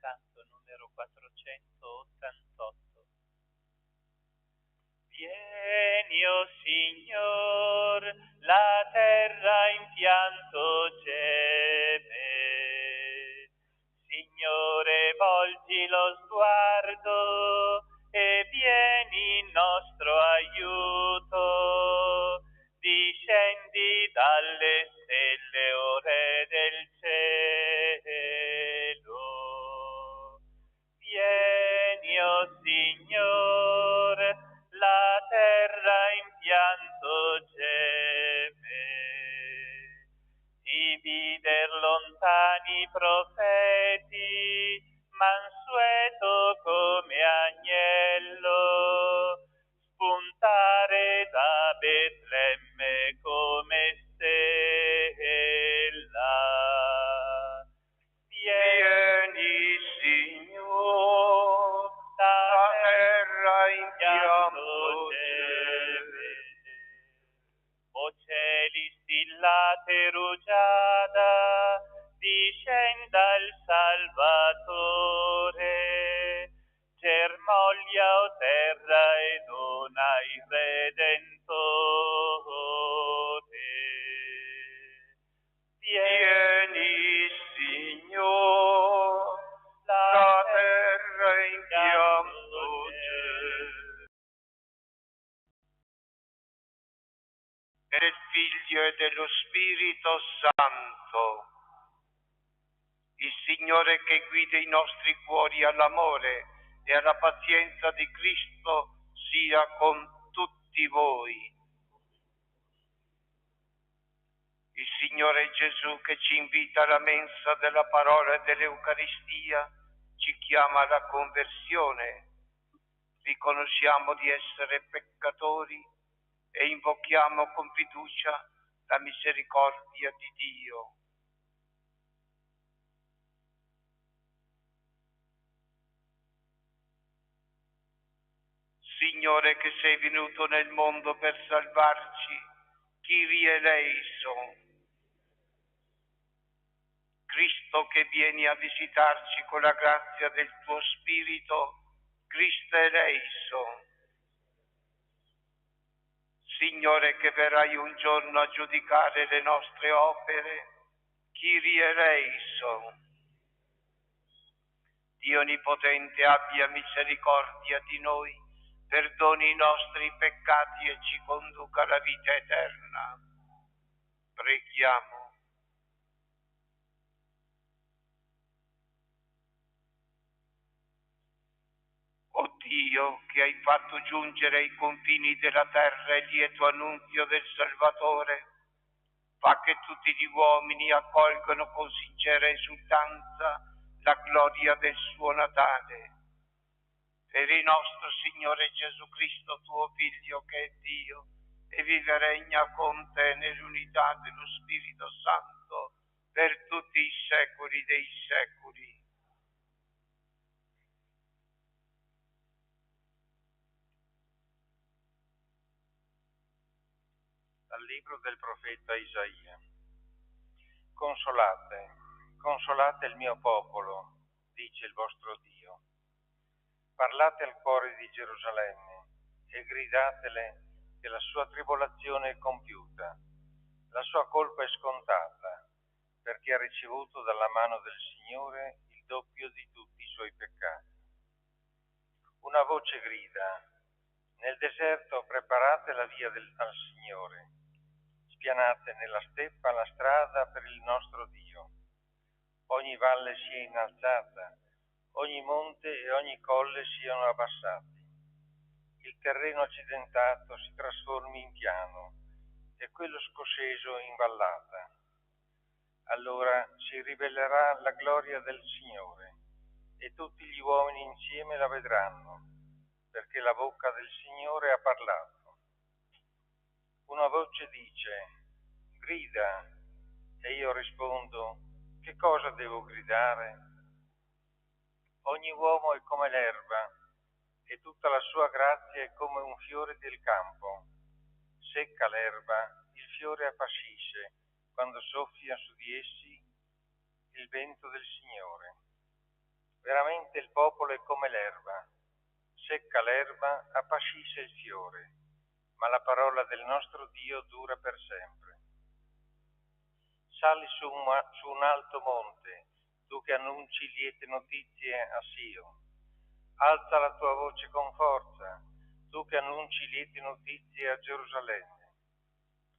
canto numero 488. Vieni, o Signor, la terra in pianto geme. Signore, volgi lo sguardo e vieni in nostro aiuto. Discendi dalle stelle, o Re del cielo. Vieni, o Signore, la terra in pianto geme. Ti vider lontani profeti, mansueto come agnello, spuntare da Betlemme come stella. Vieni, Signore, la terra in pianto geme. O cieli stillate rugiada, discenda il Salvatore. Germoglia, o terra, e dona il Redentore. Vieni, Signore, la terra in pianto geme. Del Figlio e dello Spirito Santo. Il Signore che guida i nostri cuori all'amore e alla pazienza di Cristo sia con tutti voi. Il Signore Gesù che ci invita alla mensa della parola e dell'Eucaristia ci chiama alla conversione. Riconosciamo di essere peccatori e invochiamo con fiducia la misericordia di Dio. Signore che sei venuto nel mondo per salvarci, Kyrie eleison. Cristo che vieni a visitarci con la grazia del tuo Spirito, Cristo eleison. Signore che verrai un giorno a giudicare le nostre opere, Kyrie eleison. Dio Onnipotente abbia misericordia di noi, perdoni i nostri peccati e ci conduca alla vita eterna. Preghiamo. O Dio, che hai fatto giungere ai confini della terra il lieto annunzio del Salvatore, fa che tutti gli uomini accolgano con sincera esultanza la gloria del suo Natale. Per il nostro Signore Gesù Cristo, tuo Figlio, che è Dio, e vive e regna con te nell'unità dello Spirito Santo, per tutti i secoli dei secoli. Dal libro del profeta Isaia. Consolate, consolate il mio popolo, dice il vostro Dio. Parlate al cuore di Gerusalemme e gridatele che la sua tribolazione è compiuta, la sua colpa è scontata, perché ha ricevuto dalla mano del Signore il doppio di tutti i suoi peccati. Una voce grida: nel deserto preparate la via al Signore, spianate nella steppa la strada per il nostro Dio. Ogni valle sia innalzata, ogni monte e ogni colle siano abbassati. Il terreno accidentato si trasformi in piano e quello scosceso in vallata. Allora si rivelerà la gloria del Signore e tutti gli uomini insieme la vedranno, perché la bocca del Signore ha parlato. Una voce dice: grida, e io rispondo: che cosa devo gridare? Ogni uomo è come l'erba, e tutta la sua grazia è come un fiore del campo. Secca l'erba, il fiore appassisce, quando soffia su di essi il vento del Signore. Veramente il popolo è come l'erba, secca l'erba, appacisce il fiore, ma la parola del nostro Dio dura per sempre. Sali su un alto monte, tu che annunci liete notizie a Sion. Alza la tua voce con forza, tu che annunci liete notizie a Gerusalemme.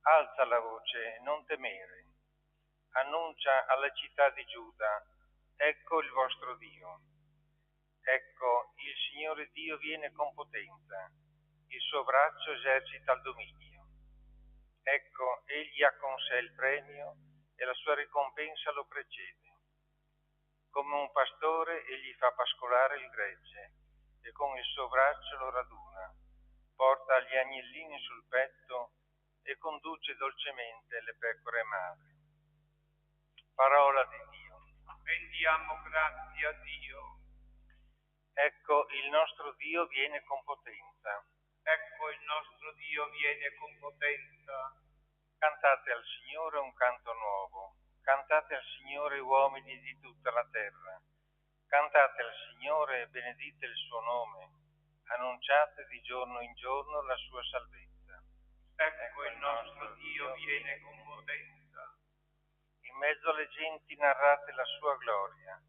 Alza la voce e non temere. Annuncia alla città di Giuda, ecco il vostro Dio. Ecco, il Signore Dio viene con potenza, il suo braccio esercita il dominio. Ecco, egli ha con sé il premio e la sua ricompensa lo precede. Come un pastore egli fa pascolare il gregge e con il suo braccio lo raduna, porta gli agnellini sul petto e conduce dolcemente le pecore madri. Parola di Dio. Rendiamo grazie a Dio. Ecco, il nostro Dio viene con potenza. Ecco, il nostro Dio viene con potenza. Cantate al Signore un canto nuovo. Cantate al Signore, uomini di tutta la terra. Cantate al Signore e benedite il suo nome. Annunciate di giorno in giorno la sua salvezza. Ecco, il nostro Dio viene con potenza. In mezzo alle genti narrate la sua gloria.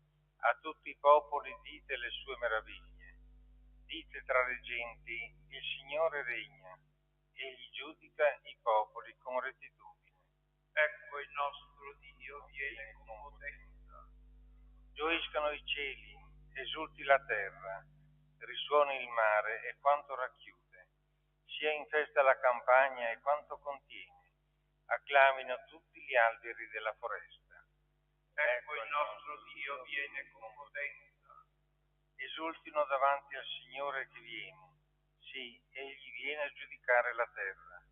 A tutti i popoli dite le sue meraviglie. Dite tra le genti, il Signore regna. Egli giudica i popoli con rettitudine. Ecco, il nostro Dio viene con potenza. Gioiscano i cieli, esulti la terra, risuoni il mare e quanto racchiude, sia in festa la campagna e quanto contiene, acclamino tutti gli alberi della foresta. Ecco, il nostro Dio viene con potenza. Esultino davanti al Signore che viene. Sì, egli viene a giudicare la terra.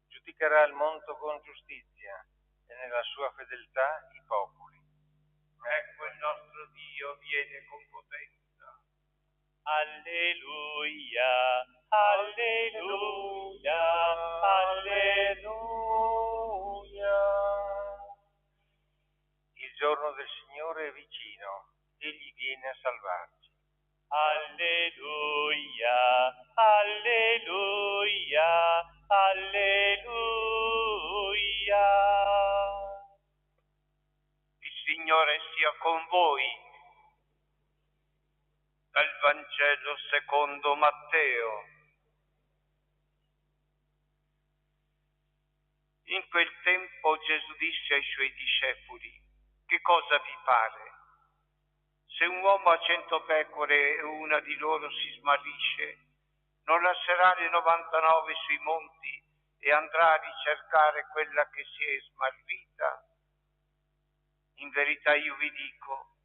Giudicherà il mondo con giustizia e nella sua fedeltà i popoli. Ecco, il nostro Dio viene con potenza. Alleluia, alleluia, alleluia. Il giorno del Signore è vicino, egli viene a salvarci. Alleluia, alleluia, alleluia. Il Signore sia con voi. Dal Vangelo secondo Matteo. In quel tempo Gesù disse ai suoi discepoli: che cosa vi pare? Se un uomo ha 100 pecore e una di loro si smarrisce, non lascerà le 99 sui monti e andrà a ricercare quella che si è smarrita? In verità io vi dico,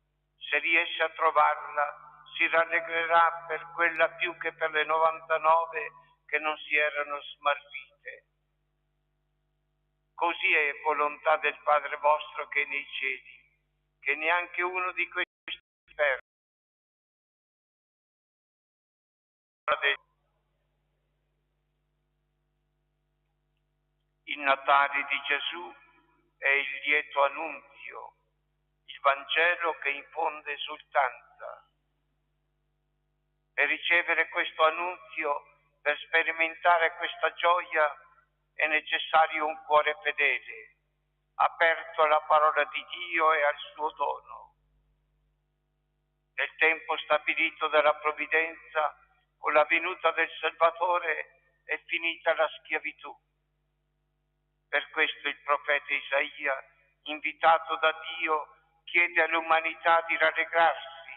se riesce a trovarla, si rallegrerà per quella più che per le 99 che non si erano smarrite. Così è volontà del Padre vostro che è nei cieli, che neanche uno di questi perdi. Il Natale di Gesù è il lieto annunzio, il Vangelo che infonde esultanza. Per ricevere questo annunzio, per sperimentare questa gioia, è necessario un cuore fedele, aperto alla parola di Dio e al suo dono. Nel tempo stabilito dalla provvidenza, con la venuta del Salvatore, è finita la schiavitù. Per questo il profeta Isaia, invitato da Dio, chiede all'umanità di rallegrarsi,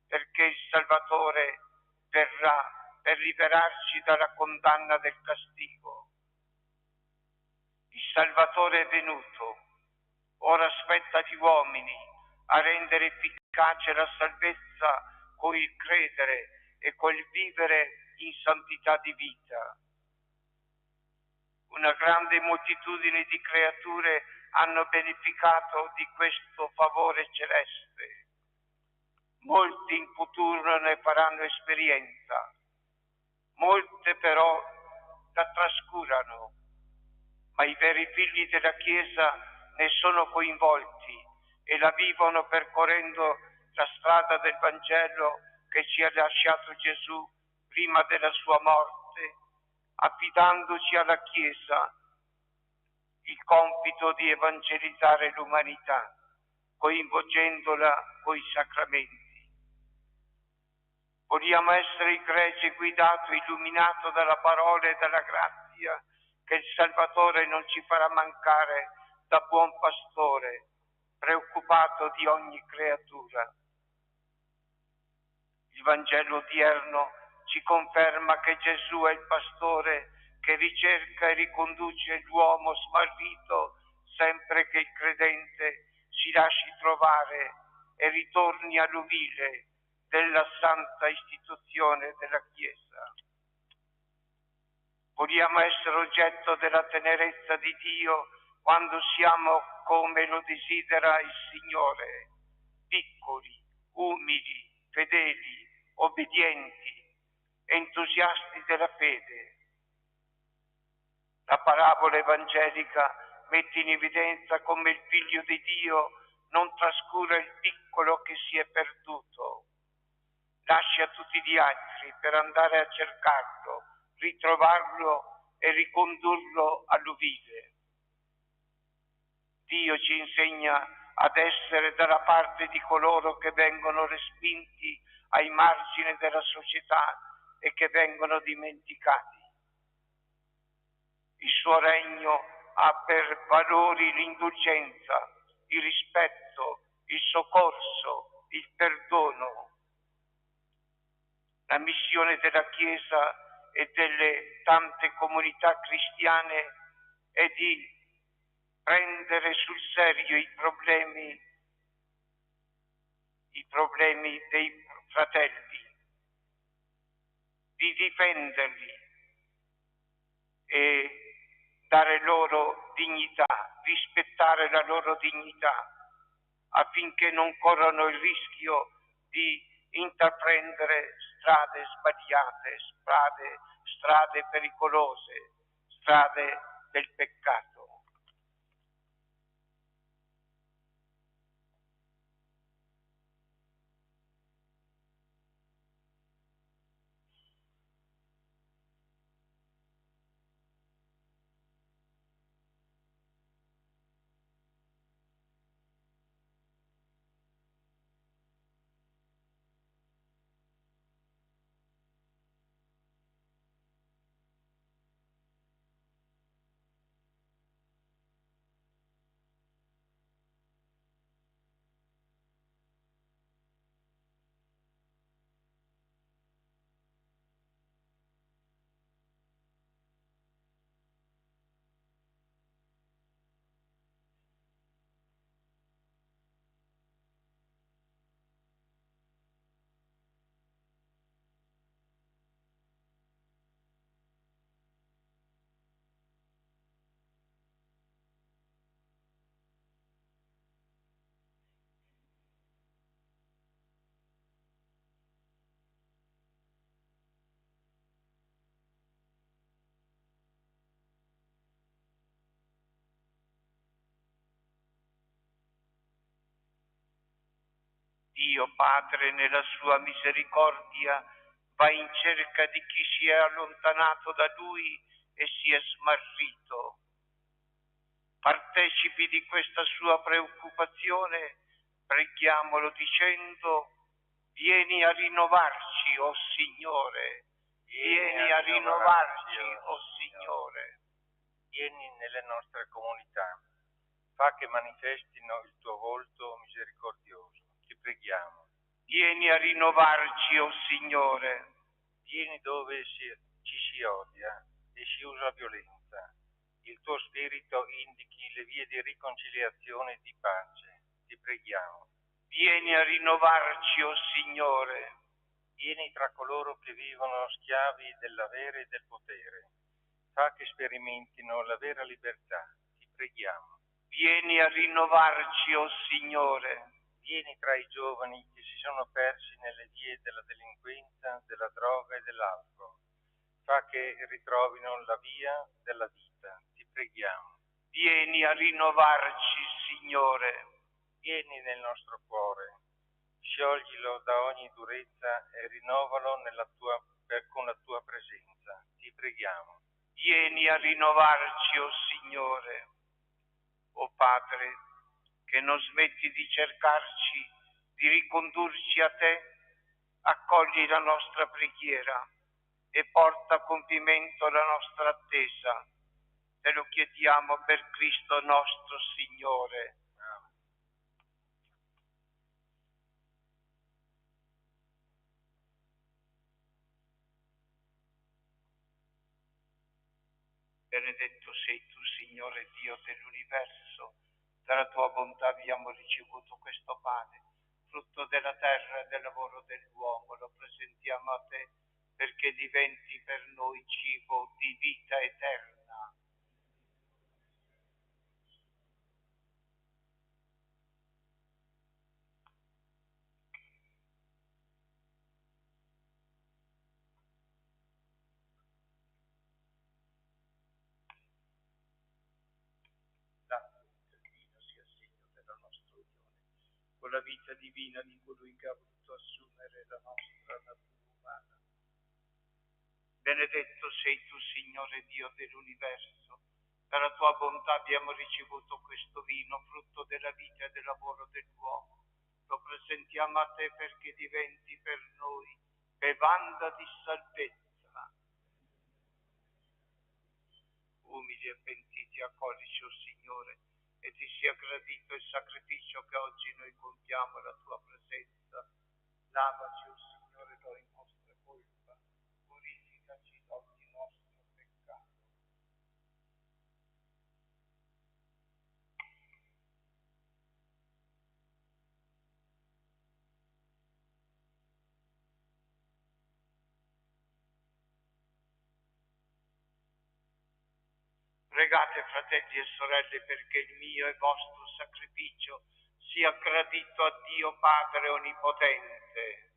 perché il Salvatore verrà per liberarci dalla condanna del castigo. Il Salvatore è venuto, ora aspetta gli uomini a rendere efficace la salvezza con il credere e col vivere in santità di vita. Una grande moltitudine di creature hanno beneficiato di questo favore celeste. Molti in futuro ne faranno esperienza, molte però la trascurano, ma i veri figli della Chiesa ne sono coinvolti e la vivono percorrendo la strada del Vangelo che ci ha lasciato Gesù prima della sua morte, affidandoci alla Chiesa il compito di evangelizzare l'umanità, coinvolgendola coi sacramenti. Vogliamo essere il gregge guidato e illuminato dalla parola e dalla grazia che il Salvatore non ci farà mancare da buon pastore, preoccupato di ogni creatura. Il Vangelo odierno ci conferma che Gesù è il pastore che ricerca e riconduce l'uomo smarrito sempre che il credente si lasci trovare e ritorni all'ovile della santa istituzione della Chiesa. Vogliamo essere oggetto della tenerezza di Dio quando siamo come lo desidera il Signore, piccoli, umili, fedeli, obbedienti, entusiasti della fede. La parabola evangelica mette in evidenza come il Figlio di Dio non trascura il piccolo che si è perduto, lascia tutti gli altri per andare a cercarlo, ritrovarlo e ricondurlo all'ovile. Dio ci insegna ad essere dalla parte di coloro che vengono respinti ai margini della società e che vengono dimenticati. Il suo regno ha per valori l'indulgenza, il rispetto, il soccorso, il perdono. La missione della Chiesa e delle tante comunità cristiane è di prendere sul serio i problemi dei fratelli, di difenderli e dare loro dignità, rispettare la loro dignità, affinché non corrano il rischio di intraprendere strade sbagliate, strade pericolose, strade del peccato. Dio Padre, nella sua misericordia, va in cerca di chi si è allontanato da Lui e si è smarrito. Partecipi di questa sua preoccupazione, preghiamolo dicendo: vieni a rinnovarci, o Signore, vieni a rinnovarci, o Signore. Vieni nelle nostre comunità, fa che manifestino il tuo volto misericordioso. Ti preghiamo. Vieni a rinnovarci, o Signore. Vieni dove ci si odia e si usa violenza. Il tuo spirito indichi le vie di riconciliazione e di pace. Ti preghiamo. Vieni a rinnovarci, o Signore. Vieni tra coloro che vivono schiavi dell'avere e del potere. Fa che sperimentino la vera libertà. Ti preghiamo. Vieni a rinnovarci, o Signore. Vieni tra i giovani che si sono persi nelle vie della delinquenza, della droga e dell'alcol. Fa che ritrovino la via della vita. Ti preghiamo. Vieni a rinnovarci, Signore. Vieni nel nostro cuore. scioglilo da ogni durezza e rinnovalo con la tua presenza. Ti preghiamo. Vieni a rinnovarci, o Signore. O Padre, che non smetti di cercarci, di ricondurci a te, accogli la nostra preghiera e porta a compimento la nostra attesa. Te lo chiediamo per Cristo nostro Signore. Benedetto sei tu, Signore Dio dell'universo. Dalla tua bontà abbiamo ricevuto questo pane, frutto della terra e del lavoro dell'uomo. Lo presentiamo a te perché diventi per noi cibo di vita eterna. Con la vita divina di colui che ha voluto assumere la nostra natura umana. Benedetto sei tu, Signore Dio dell'universo. Dalla tua bontà abbiamo ricevuto questo vino, frutto della vita e del lavoro dell'uomo. Lo presentiamo a te perché diventi per noi bevanda di salvezza. Umili e pentiti, accoglici, o Signore, e ti sia gradito il sacrificio che oggi noi compiamo alla tua presenza. Lavaci, o Signore, da ogni nostra colpa, purificaci da ogni nostro peccato. Pregate, fratelli e sorelle, perché il mio e vostro sacrificio sia gradito a Dio Padre Onnipotente.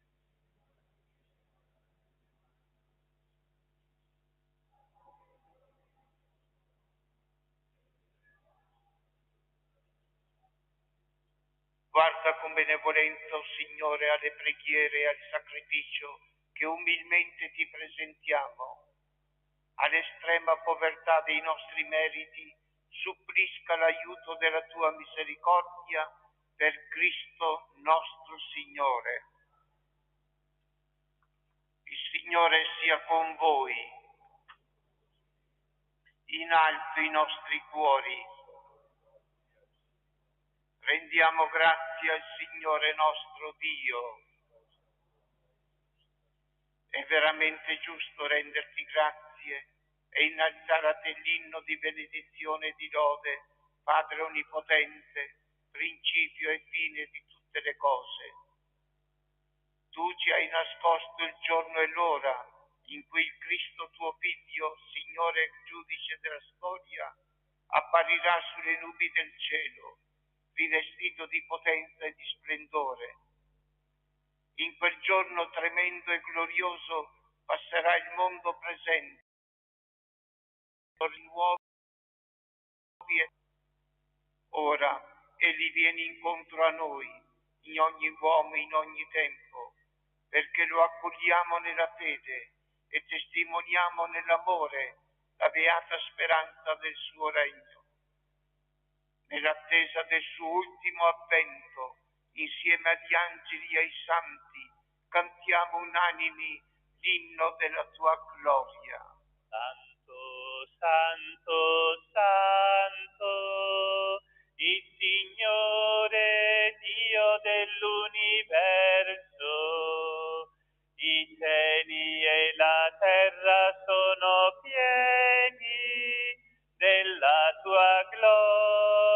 Guarda con benevolenza, o Signore, alle preghiere e al sacrificio che umilmente ti presentiamo. All'estrema povertà dei nostri meriti, supplisca l'aiuto della tua misericordia per Cristo nostro Signore. Il Signore sia con voi. In alto i nostri cuori. Rendiamo grazie al Signore nostro Dio. È veramente giusto renderti grazie e innalzare a te l'inno di benedizione e di lode, Padre Onnipotente, principio e fine di tutte le cose. Tu ci hai nascosto il giorno e l'ora in cui il Cristo tuo Figlio, Signore e Giudice della storia, apparirà sulle nubi del cielo, rivestito di potenza e di splendore. In quel giorno tremendo e glorioso passerà il mondo presente, nuovi e ora egli viene incontro a noi, in ogni uomo, in ogni tempo, perché lo accogliamo nella fede e testimoniamo nell'amore la beata speranza del suo regno. Nell'attesa del suo ultimo avvento, insieme agli angeli e ai santi, cantiamo unanimi l'inno della tua gloria. Santo, santo, santo, il Signore Dio dell'universo. I cieli e la terra sono pieni della tua gloria.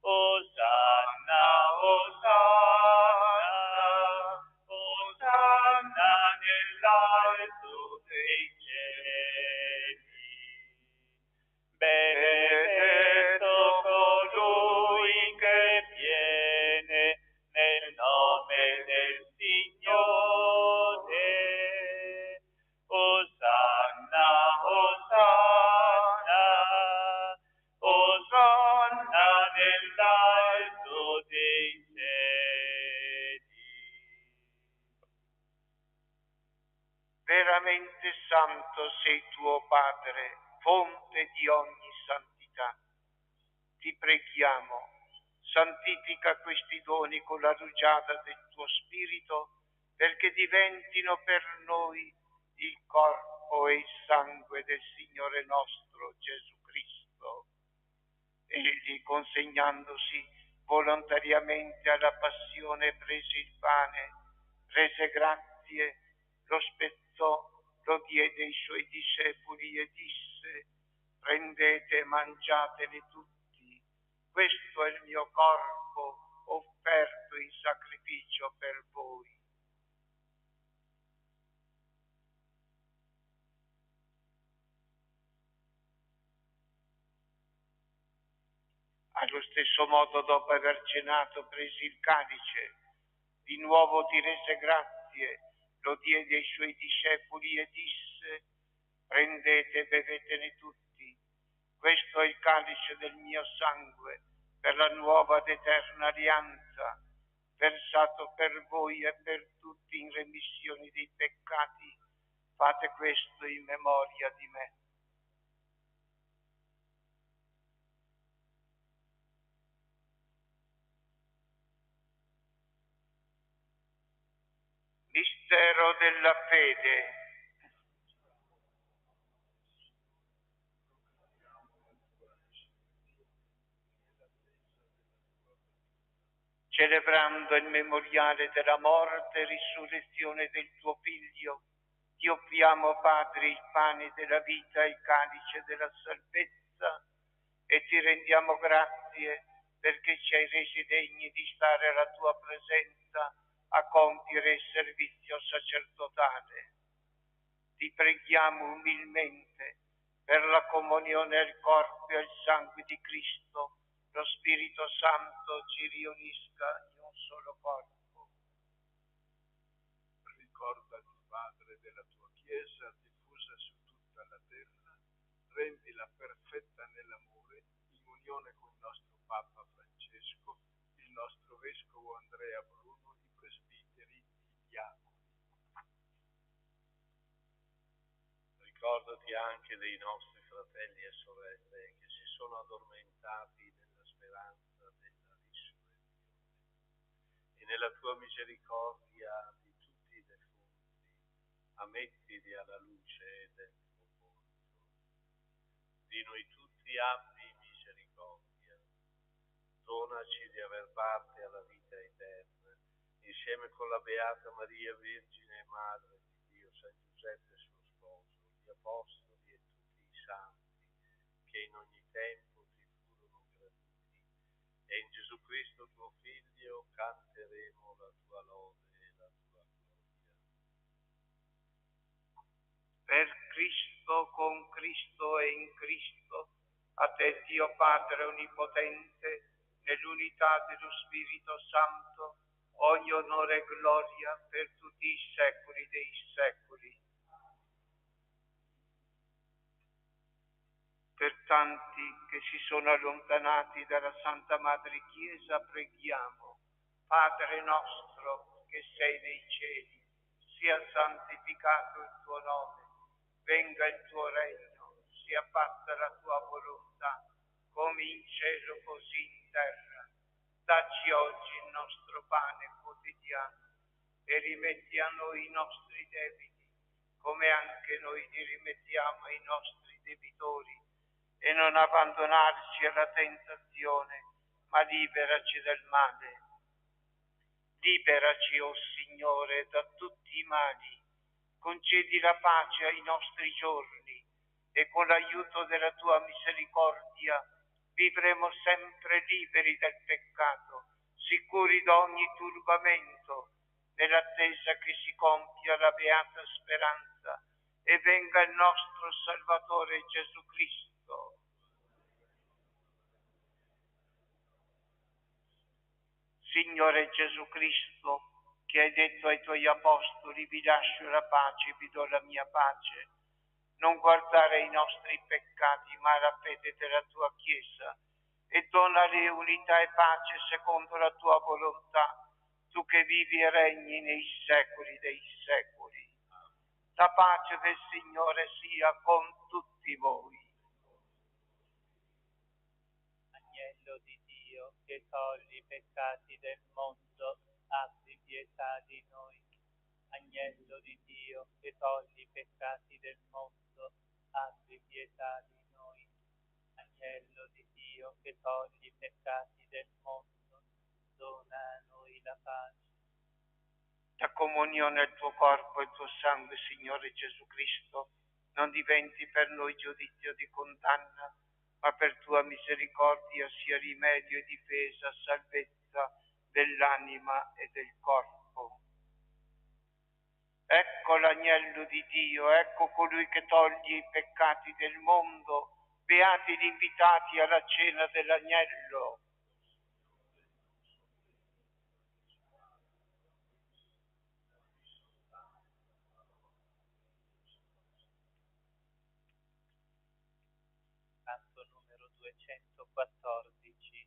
Osanna, Osanna, Osanna nell'alto dei cieli. Benedetto colui che viene nel nome del Signore. Veramente santo sei tuo Padre, fonte di ogni santità. Ti preghiamo, santifica questi doni con la rugiada del tuo Spirito, perché diventino per noi il corpo e il sangue del Signore nostro Gesù Cristo. Egli, consegnandosi volontariamente alla passione, prese il pane, rese grazie, lo spezzò, lo diede ai suoi discepoli e disse: prendete e mangiatene tutti, questo è il mio corpo offerto in sacrificio per voi. Allo stesso modo, dopo aver cenato, prese il calice, di nuovo ti rese grazie, lo diede ai suoi discepoli e disse: prendete e bevetene tutti, questo è il calice del mio sangue, per la nuova ed eterna alleanza, versato per voi e per tutti in remissione dei peccati. Fate questo in memoria di me. Mistero della fede. Celebrando il memoriale della morte e risurrezione del tuo Figlio, ti offriamo, Padre, il pane della vita e il calice della salvezza, e ti rendiamo grazie perché ci hai resi degni di stare alla tua presenza a compiere il servizio sacerdotale. Ti preghiamo umilmente per la comunione al corpo e al sangue di Cristo, lo Spirito Santo ci riunisca in un solo corpo. Ricordati, Padre, della tua Chiesa diffusa su tutta la terra, rendila perfetta nell'amore, in unione con il nostro Papa Francesco, il nostro Vescovo Andrea Bruno, i presbiteri, i diaconi. Ricordati anche dei nostri fratelli e sorelle che si sono addormentati nella speranza della risurrezione, e nella tua misericordia di tutti i defunti ammettili alla luce del tuo volto. Di noi tutti abbi misericordia, donaci di aver parte alla vita eterna, insieme con la Beata Maria Vergine e Madre di Dio, San Giuseppe suo sposo, gli Apostoli e tutti i santi che in ogni tempo ti furono graditi, e in Gesù Cristo tuo Figlio canteremo la tua lode e la tua gloria. Per Cristo, con Cristo e in Cristo, a te Dio Padre Onnipotente, nell'unità dello Spirito Santo, ogni onore e gloria per tutti i secoli dei secoli. Per tanti che si sono allontanati dalla Santa Madre Chiesa, preghiamo. Padre nostro che sei nei cieli, sia santificato il tuo nome, venga il tuo regno, sia fatta la tua volontà, come in cielo così in terra. Dacci oggi il nostro pane quotidiano e rimetti a noi i nostri debiti, come anche noi li rimettiamo ai nostri debitori, e non abbandonarci alla tentazione, ma liberaci dal male. Liberaci, o Signore, da tutti i mali, concedi la pace ai nostri giorni, e con l'aiuto della tua misericordia vivremo sempre liberi dal peccato, sicuri da ogni turbamento, nell'attesa che si compia la beata speranza e venga il nostro Salvatore Gesù Cristo. Signore Gesù Cristo, che hai detto ai tuoi apostoli: vi lascio la pace, vi do la mia pace, non guardare i nostri peccati, ma la fede della tua Chiesa, e donale unità e pace secondo la tua volontà, tu che vivi e regni nei secoli dei secoli. La pace del Signore sia con tutti voi. Agnello di Dio che togli i peccati del mondo, abbi pietà di noi. Agnello di Dio che togli i peccati del mondo, abbi pietà di noi. Agnello di Dio che togli i peccati del mondo, dona a noi la pace. La comunione al tuo corpo e il tuo sangue, Signore Gesù Cristo, non diventi per noi giudizio di condanna, ma per tua misericordia sia rimedio e difesa, salvezza dell'anima e del corpo. Ecco l'agnello di Dio, ecco colui che toglie i peccati del mondo. Beati gli invitati alla cena dell'agnello. Canto numero 214.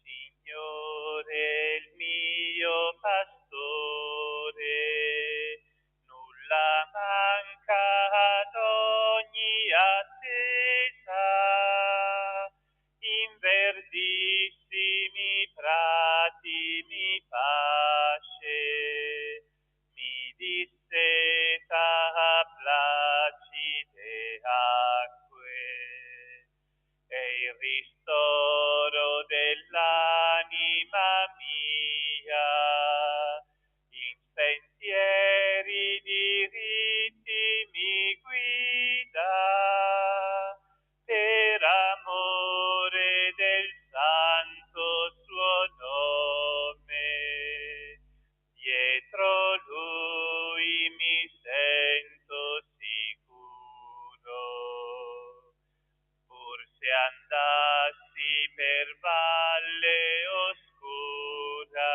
Signore il mio pastore, nulla manca ad ogni attesa, in verdissimi prati mi pasce, mi disseta placide acque. E il ristoro dell'anima mia, in sentieri diritti mi guida, per amore del santo suo nome. Dietro lui mi sento sicuro. Pur se andassi per valle oscura,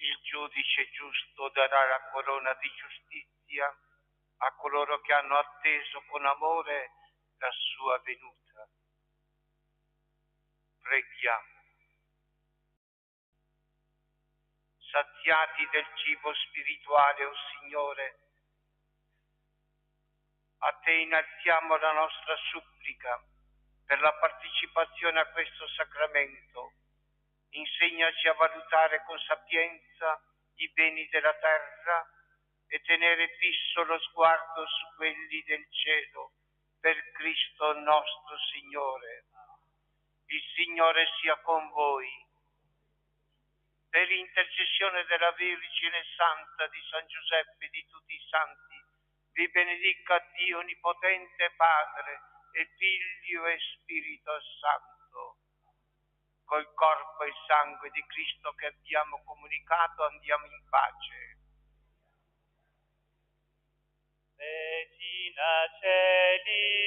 Il giudice giusto darà la corona di giustizia a coloro che hanno atteso con amore la sua venuta. Preghiamo. Saziati del cibo spirituale, o Signore, a te innalziamo la nostra supplica per la partecipazione a questo sacramento. Insegnaci a valutare con sapienza i beni della terra e tenere fisso lo sguardo su quelli del cielo, per Cristo nostro Signore. Il Signore sia con voi. Per intercessione della Vergine Santa, di San Giuseppe e di tutti i santi, vi benedica Dio Onnipotente, Padre e Figlio e Spirito Santo. Col corpo e il sangue di Cristo che abbiamo comunicato, andiamo in pace. Regina Celi,